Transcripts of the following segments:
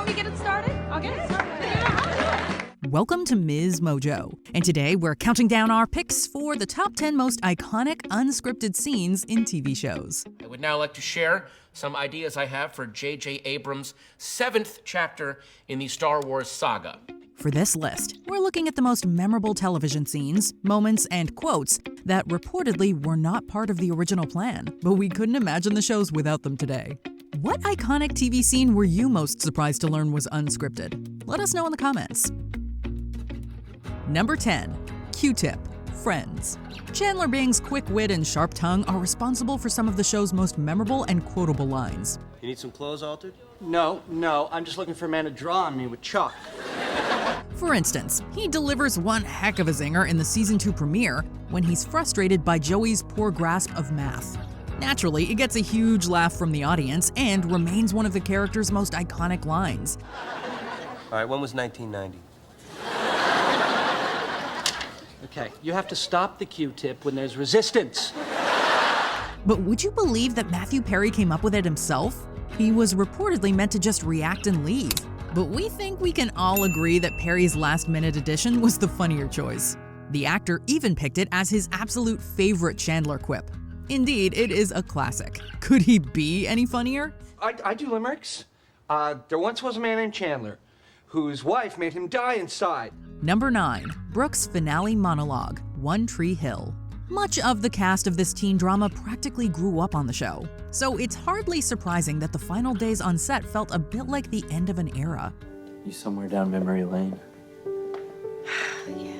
want me to get it started? I'll get it started. Welcome to MsMojo, and today we're counting down our picks for the top 10 most iconic unscripted scenes in TV shows. I would now like to share some ideas I have for J.J. Abrams' 7th chapter in the Star Wars saga. For this list, we're looking at the most memorable television scenes, moments, and quotes that reportedly were not part of the original plan, but we couldn't imagine the shows without them today. What iconic TV scene were you most surprised to learn was unscripted? Let us know in the comments. Number 10. Q-Tip, Friends. Chandler Bing's quick wit and sharp tongue are responsible for some of the show's most memorable and quotable lines. You need some clothes altered? No, I'm just looking for a man to draw on me with chalk. For instance, he delivers one heck of a zinger in the season 2 premiere when he's frustrated by Joey's poor grasp of math. Naturally, it gets a huge laugh from the audience and remains one of the character's most iconic lines. All right, when was 1990? Okay, you have to stop the Q-tip when there's resistance. But would you believe that Matthew Perry came up with it himself? He was reportedly meant to just react and leave. But we think we can all agree that Perry's last-minute addition was the funnier choice. The actor even picked it as his absolute favorite Chandler quip. Indeed, it is a classic. Could he be any funnier? I do limericks. There once was a man named Chandler whose wife made him die inside. Number 9. Brooke's finale monologue, One Tree Hill. Much of the cast of this teen drama practically grew up on the show, so it's hardly surprising that the final days on set felt a bit like the end of an era. You somewhere down memory lane? Yeah.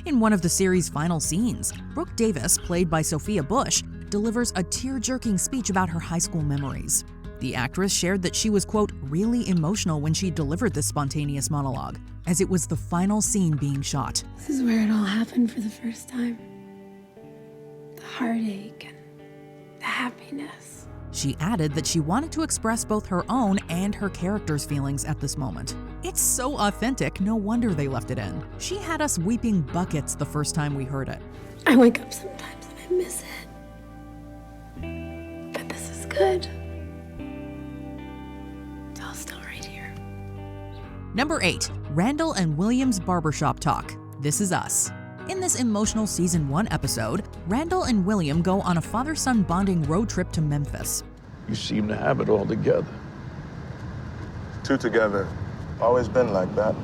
In one of the series' final scenes, Brooke Davis, played by Sophia Bush, delivers a tear-jerking speech about her high school memories. The actress shared that she was, quote, really emotional when she delivered this spontaneous monologue, as it was the final scene being shot. This is where it all happened for the first time. The heartache and the happiness. She added that she wanted to express both her own and her character's feelings at this moment. It's so authentic, no wonder they left it in. She had us weeping buckets the first time we heard it. I wake up sometimes and I miss it. But this is good. It's all still right here. Number 8. Randall and William's barbershop talk. This Is Us. In this emotional season 1 episode, Randall and William go on a father-son bonding road trip to Memphis. You seem to have it all together. Two together. Always been like that.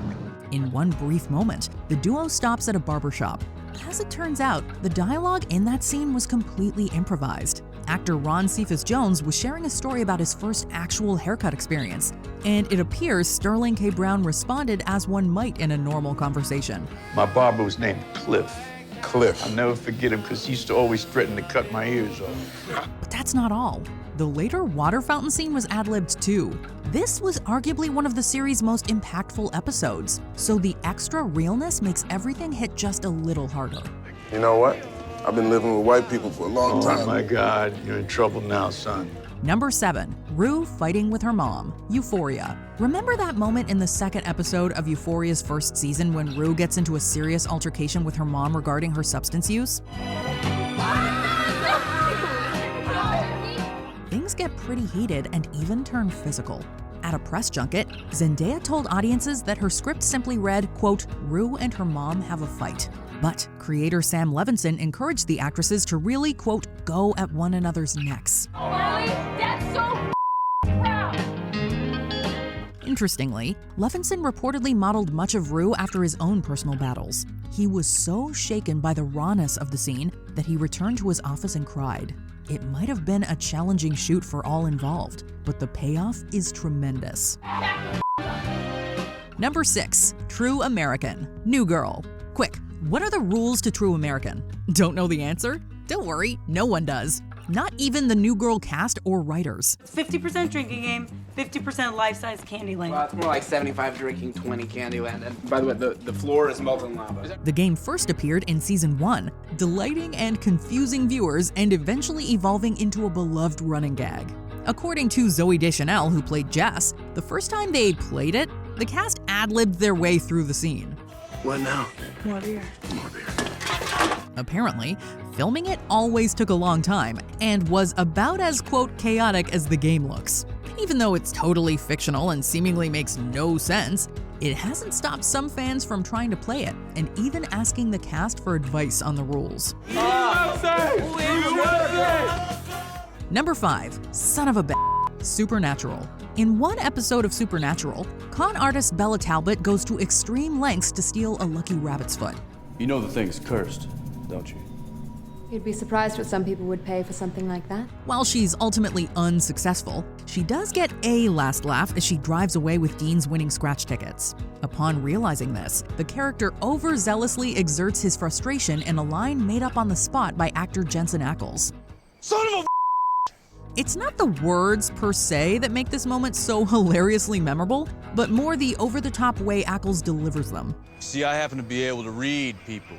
In one brief moment, the duo stops at a barbershop. As it turns out, the dialogue in that scene was completely improvised. Actor Ron Cephas-Jones was sharing a story about his first actual haircut experience, and it appears Sterling K. Brown responded as one might in a normal conversation. My barber was named Cliff. Cliff. I'll never forget him because he used to always threaten to cut my ears off. But that's not all. The later water fountain scene was ad-libbed too. This was arguably one of the series' most impactful episodes, so the extra realness makes everything hit just a little harder. You know what? I've been living with white people for a long time. Oh my God, you're in trouble now, son. Number 7. Rue fighting with her mom. Euphoria. Remember that moment in the second episode of Euphoria's first season when Rue gets into a serious altercation with her mom regarding her substance use? Things get pretty heated and even turn physical. At a press junket, Zendaya told audiences that her script simply read, quote, Rue and her mom have a fight. But creator Sam Levinson encouraged the actresses to really, quote, go at one another's necks. Really? That's so proud. Interestingly, Levinson reportedly modeled much of Rue after his own personal battles. He was so shaken by the rawness of the scene that he returned to his office and cried. It might have been a challenging shoot for all involved, but the payoff is tremendous. Number 6. True American. New Girl. Quick, what are the rules to True American? Don't know the answer? Don't worry, no one does. Not even the New Girl cast or writers. 50% drinking game, 50% life-size Candyland. Well, it's more like 75 drinking, 20 Candyland. And by the way, the floor is molten lava. The game first appeared in season 1, delighting and confusing viewers and eventually evolving into a beloved running gag. According to Zooey Deschanel, who played Jess, the first time they played it, the cast ad-libbed their way through the scene. What now? More beer. More beer. Apparently, filming it always took a long time and was about as, quote, chaotic as the game looks. Even though it's totally fictional and seemingly makes no sense, it hasn't stopped some fans from trying to play it and even asking the cast for advice on the rules. Number 5, son of a Supernatural. In one episode of Supernatural, con artist Bella Talbot goes to extreme lengths to steal a lucky rabbit's foot. You know the thing's cursed, don't you? You'd be surprised what some people would pay for something like that. While she's ultimately unsuccessful, she does get a last laugh as she drives away with Dean's winning scratch tickets. Upon realizing this, the character overzealously exerts his frustration in a line made up on the spot by actor Jensen Ackles. Son of a... It's not the words per se that make this moment so hilariously memorable, but more the over-the-top way Ackles delivers them. See, I happen to be able to read people.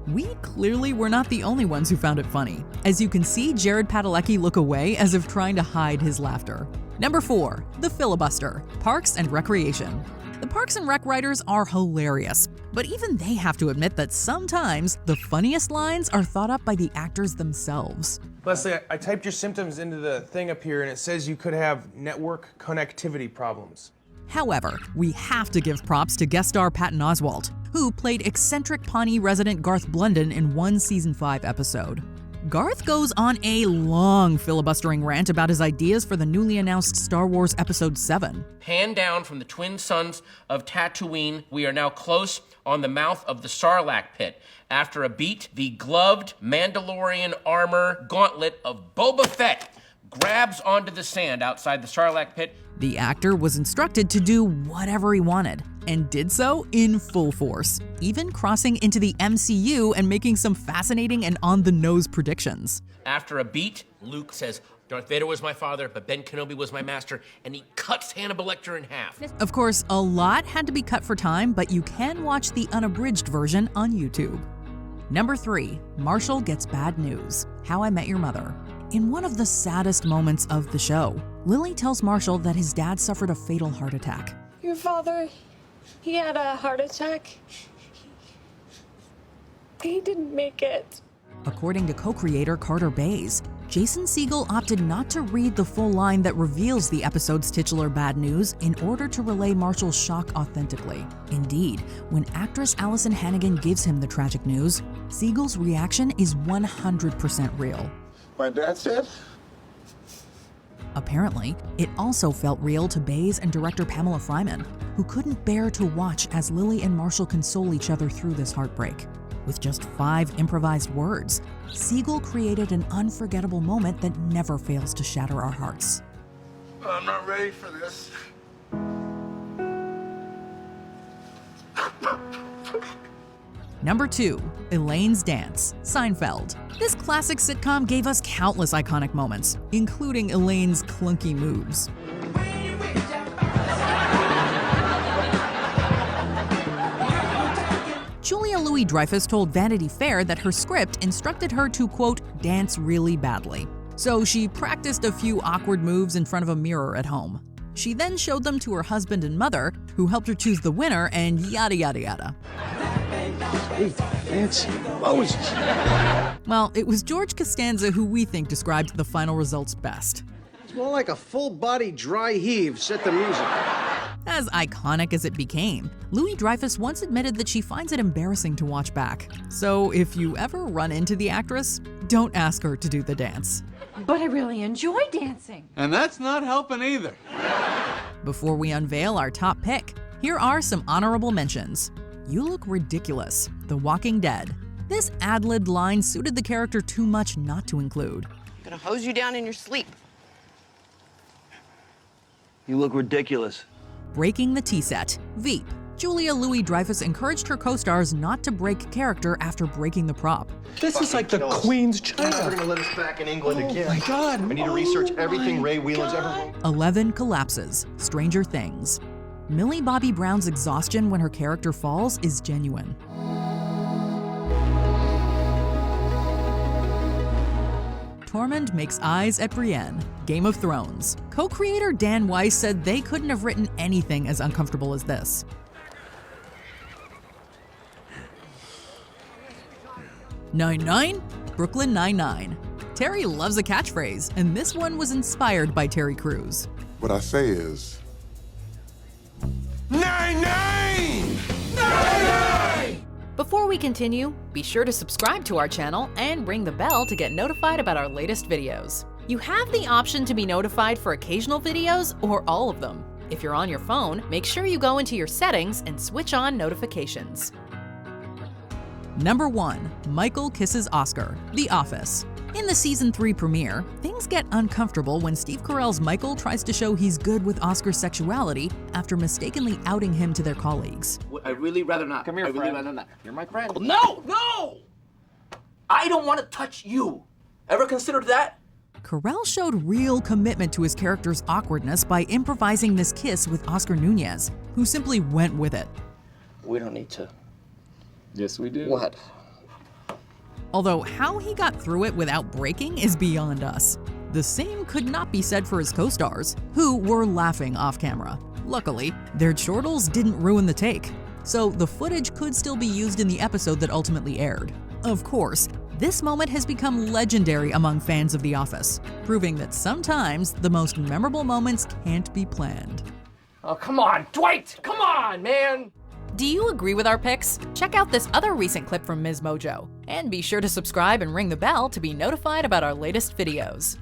We clearly were not the only ones who found it funny. As you can see, Jared Padalecki look away as if trying to hide his laughter. Number 4, The Filibuster, Parks and Recreation. The Parks and Rec writers are hilarious, but even they have to admit that sometimes the funniest lines are thought up by the actors themselves. Leslie, I typed your symptoms into the thing up here and it says you could have network connectivity problems. However, we have to give props to guest star Patton Oswalt, who played eccentric Pawnee resident Garth Blunden in one Season 5 episode. Garth goes on a long filibustering rant about his ideas for the newly announced Star Wars Episode 7. Hand down from the twin sons of Tatooine, we are now close on the mouth of the Sarlacc pit. After a beat, the gloved Mandalorian armor gauntlet of Boba Fett grabs onto the sand outside the Sarlacc pit. The actor was instructed to do whatever he wanted, and did so in full force, even crossing into the MCU and making some fascinating and on-the-nose predictions. After a beat, Luke says, Darth Vader was my father, but Ben Kenobi was my master, and he cuts Hannibal Lecter in half. Of course, a lot had to be cut for time, but you can watch the unabridged version on YouTube. Number 3, Marshall Gets Bad News, How I Met Your Mother. In one of the saddest moments of the show, Lily tells Marshall that his dad suffered a fatal heart attack. Your father, he had a heart attack. He didn't make it. According to co-creator Carter Bays, Jason Segel opted not to read the full line that reveals the episode's titular bad news in order to relay Marshall's shock authentically. Indeed, when actress Allison Hannigan gives him the tragic news, Segel's reaction is 100% real. My dad said? Apparently, it also felt real to Bays and director Pamela Fryman, who couldn't bear to watch as Lily and Marshall console each other through this heartbreak. With just 5 improvised words, Segel created an unforgettable moment that never fails to shatter our hearts. I'm not ready for this. Number 2, Elaine's Dance, Seinfeld. This classic sitcom gave us countless iconic moments, including Elaine's clunky moves. Julia Louis-Dreyfus told Vanity Fair that her script instructed her to, quote, dance really badly. So she practiced a few awkward moves in front of a mirror at home. She then showed them to her husband and mother, who helped her choose the winner, and yada yada yada. Hey, fancy Moses. Well, it was George Costanza who we think described the final results best. It's more like a full-body dry heave. Set the music. As iconic as it became, Louis-Dreyfus once admitted that she finds it embarrassing to watch back. So if you ever run into the actress, don't ask her to do the dance. But I really enjoy dancing. And that's not helping either. Before we unveil our top pick, here are some honorable mentions. You Look Ridiculous, The Walking Dead. This ad-libbed line suited the character too much not to include. I'm gonna hose you down in your sleep. You look ridiculous. Breaking the Tea Set, Veep. Julia Louis-Dreyfus encouraged her co-stars not to break character after breaking the prop. This is like the Queen's China. They're never gonna let us back in England again. Oh my God. I need to research everything Ray Whelan's ever wrote. 11 Collapses, Stranger Things. Millie Bobby Brown's exhaustion when her character falls is genuine. Tormund makes eyes at Brienne, Game of Thrones. Co-creator Dan Weiss said they couldn't have written anything as uncomfortable as this. 9-9, Brooklyn Nine-Nine. Terry loves a catchphrase, and this one was inspired by Terry Crews. What I say is... 9-9! Before we continue, be sure to subscribe to our channel and ring the bell to get notified about our latest videos. You have the option to be notified for occasional videos or all of them. If you're on your phone, make sure you go into your settings and switch on notifications. Number 1. Michael kisses Oscar, The Office. In the season 3 premiere, things get uncomfortable when Steve Carell's Michael tries to show he's good with Oscar's sexuality after mistakenly outing him to their colleagues. I'd really rather not. Come here, I'd really friend. rather not. You're my friend. No! No! I don't want to touch you. Ever considered that? Carell showed real commitment to his character's awkwardness by improvising this kiss with Oscar Nunez, who simply went with it. We don't need to. Yes, we do. What? Although how he got through it without breaking is beyond us. The same could not be said for his co-stars, who were laughing off camera. Luckily, their chortles didn't ruin the take, so the footage could still be used in the episode that ultimately aired. Of course, this moment has become legendary among fans of The Office, proving that sometimes the most memorable moments can't be planned. Oh, come on, Dwight! Come on, man! Do you agree with our picks? Check out this other recent clip from MsMojo, and be sure to subscribe and ring the bell to be notified about our latest videos.